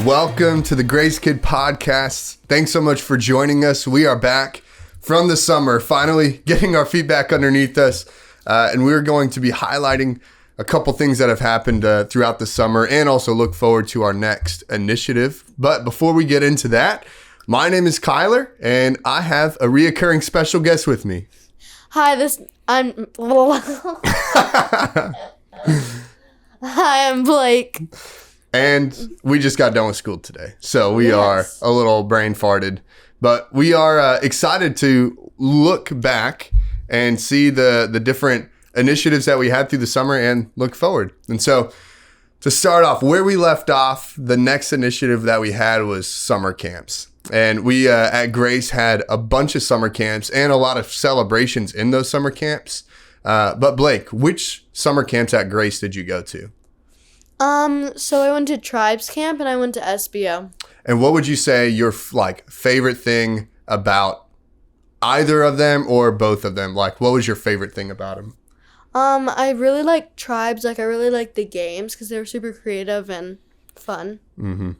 Welcome to the Grace Kid Podcast. Thanks so much for joining us. We are back from the summer, finally getting our feet back underneath us. And we're going to be highlighting a couple things that have happened throughout the summer and also look forward to our next initiative. But before we get into that, my name is Kyler and I have a reoccurring special guest with me. Hi, Hi, I'm Blake. And we just got done with school today, so we are Yes. a little brain farted. But we are excited to look back and see the different initiatives that we had through the summer and look forward. And so to start off, where we left off, the next initiative that we had was summer camps. And we at Grace had a bunch of summer camps and a lot of celebrations in those summer camps. But Blake, which summer camps at Grace did you go to? So I went to Tribes Camp and I went to SBO. And what would you say your favorite thing about either of them or both of them? Like, what was your favorite thing about them? I really liked Tribes. I really liked the games because they were super creative and fun. Mm-hmm.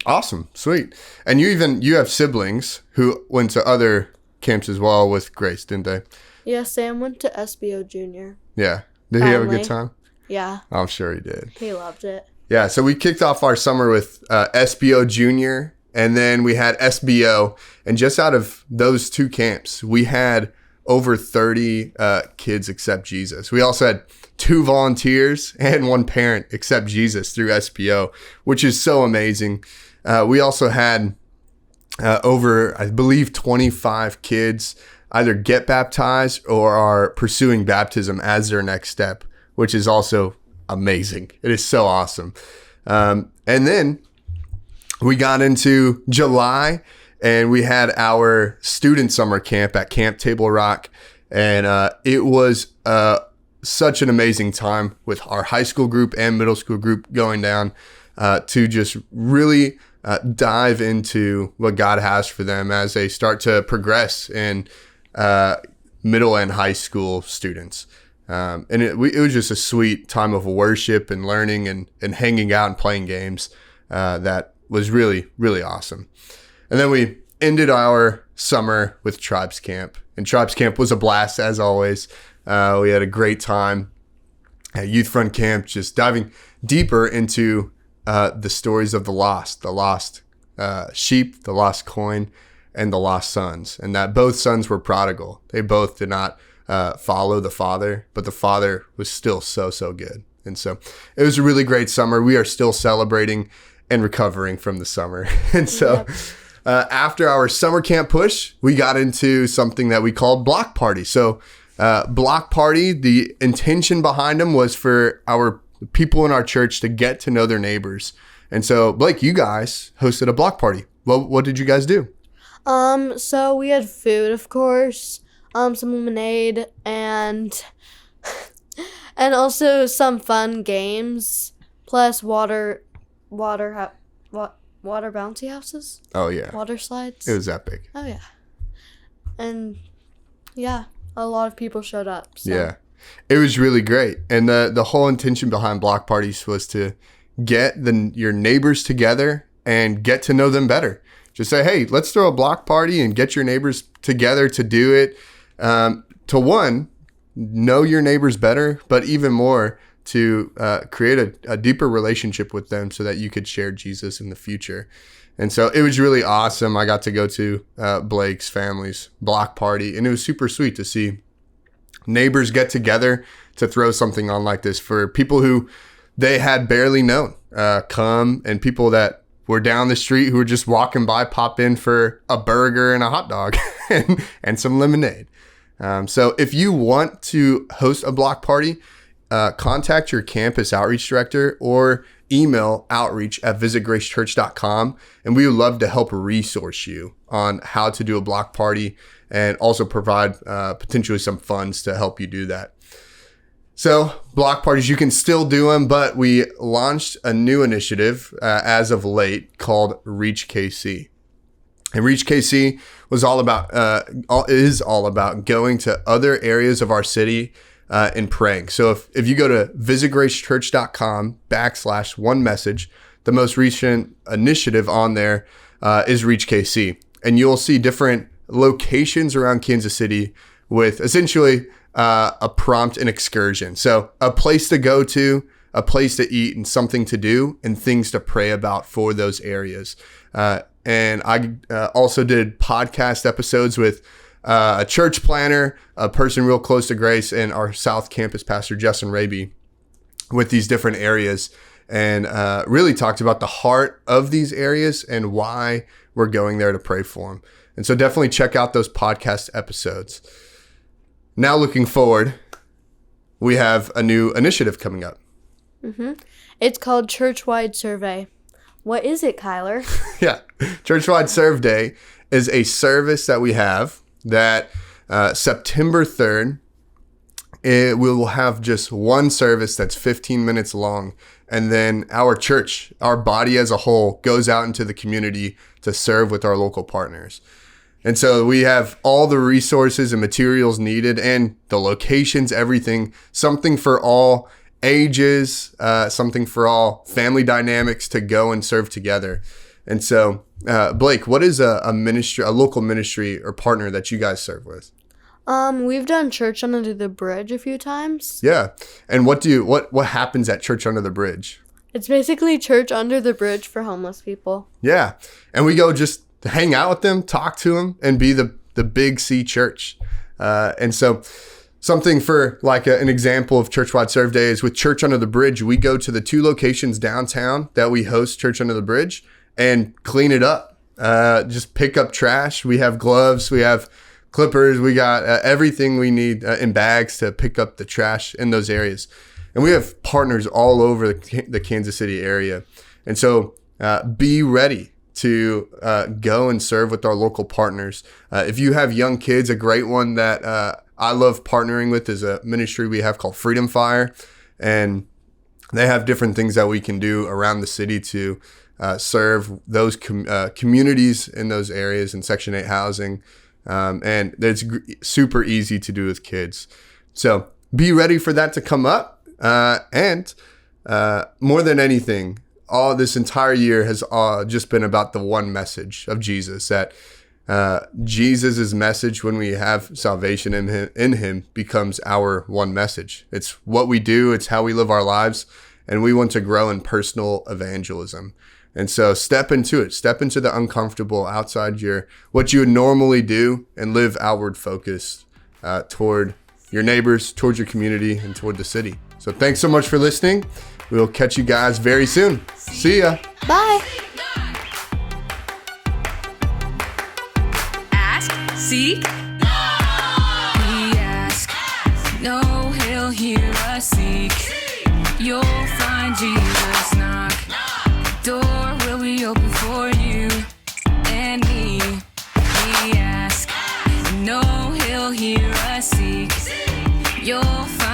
Awesome. Sweet. And you have siblings who went to other camps as well with Grace, didn't they? Yeah, Sam went to SBO Junior. Yeah. Did he have a Finally. good time? Yeah, I'm sure he did. he loved it. Yeah, so we kicked off our summer with SBO Junior, and then we had SBO. And just out of those two camps, we had over 30 kids accept Jesus. We also had 2 volunteers and 1 parent accept Jesus through SBO, which is so amazing. We also had over, I believe, 25 kids either get baptized or are pursuing baptism as their next step, which is also amazing. It is so awesome. And then we got into July and we had our student summer camp at Camp Table Rock. And it was such an amazing time with our high school group and middle school group going down to just really dive into what God has for them as they start to progress in middle and high school students. And it was just a sweet time of worship and learning and hanging out and playing games that was really, really awesome. And then we ended our summer with Tribes Camp. And Tribes Camp was a blast, as always. We had a great time at Youth Front Camp, just diving deeper into the stories of the lost sheep, the lost coin, and the lost sons. And that both sons were prodigal. They both did not follow the father, but the father was still so good. And so it was a really great summer. We are still celebrating and recovering from the summer. And so after our summer camp push, we got into something that we called Block Party. So Block Party, the intention behind them was for our people in our church to get to know their neighbors. And so Blake, you guys hosted a block party. What did you guys do? So we had food, of course. Some lemonade and also some fun games, plus water bouncy houses. Oh yeah, Water slides. it was epic. Oh yeah, and yeah, a lot of people showed up. So. Yeah, it was really great, and the whole intention behind block parties was to get your neighbors together and get to know them better. Just say, hey, let's throw a block party and get your neighbors together to do it. To one, know your neighbors better, but even more to create a deeper relationship with them so that you could share Jesus in the future. And so it was really awesome. I got to go to Blake's family's block party, and it was super sweet to see neighbors get together to throw something on like this for people who they had barely known come, and people that were down the street who were just walking by, pop in for a burger and a hot dog and some lemonade. So if you want to host a block party, contact your campus outreach director or email outreach@visitgracechurch.com. And we would love to help resource you on how to do a block party and also provide potentially some funds to help you do that. So block parties, you can still do them, but we launched a new initiative as of late called Reach KC. And Reach KC is all about going to other areas of our city and praying. So if you go to visitgracechurch.com /one message the most recent initiative on there is Reach KC. And you'll see different locations around Kansas City with essentially a prompt and excursion. So a place to go to, a place to eat, and something to do, and things to pray about for those areas. And I also did podcast episodes with a church planner, a person real close to Grace, and our South Campus pastor, Justin Raby, with these different areas, and really talked about the heart of these areas and why we're going there to pray for them. And so definitely check out those podcast episodes. Now looking forward, we have a new initiative coming up. Mm-hmm. It's called Churchwide Survey. What is it, Kyler? Yeah. Churchwide Serve Day is a service that we have that September 3rd, we will have just one service that's 15 minutes long. And then our church, our body as a whole, goes out into the community to serve with our local partners. And so we have all the resources and materials needed and the locations, everything, something for all ages, something for all family dynamics to go and serve together. And so, Blake, what is a ministry, a local ministry or partner that you guys serve with? We've done Church Under the Bridge a few times. Yeah. And what happens at Church Under the Bridge? It's basically church under the bridge for homeless people. Yeah. And we go just to hang out with them, talk to them, and be the Big C church. And so something for like an example of Churchwide Serve Day is with Church Under the Bridge. We go to the 2 locations downtown that we host Church Under the Bridge and clean it up. Just pick up trash. We have gloves. We have clippers. We got everything we need in bags to pick up the trash in those areas. And we have partners all over the Kansas City area. And so be ready to go and serve with our local partners. If you have young kids, a great one that I love partnering with is a ministry we have called Freedom Fire. And they have different things that we can do around the city to serve those communities in those areas in Section 8 housing. And it's super easy to do with kids. So be ready for that to come up. And more than anything, all this entire year has just been about the one message of Jesus, that Jesus' message when we have salvation in him becomes our one message. It's what we do. It's how we live our lives. And we want to grow in personal evangelism. And so step into it. Step into the uncomfortable outside what you would normally do, and live outward focused toward your neighbors, toward your community, and toward the city. So thanks so much for listening. We'll catch you guys very soon. See ya. Bye. Ask, seek, we ask. No, he'll hear us seek. You'll find Jesus knock. Door will be open for you and me. We ask. No, he'll hear us seek. You'll find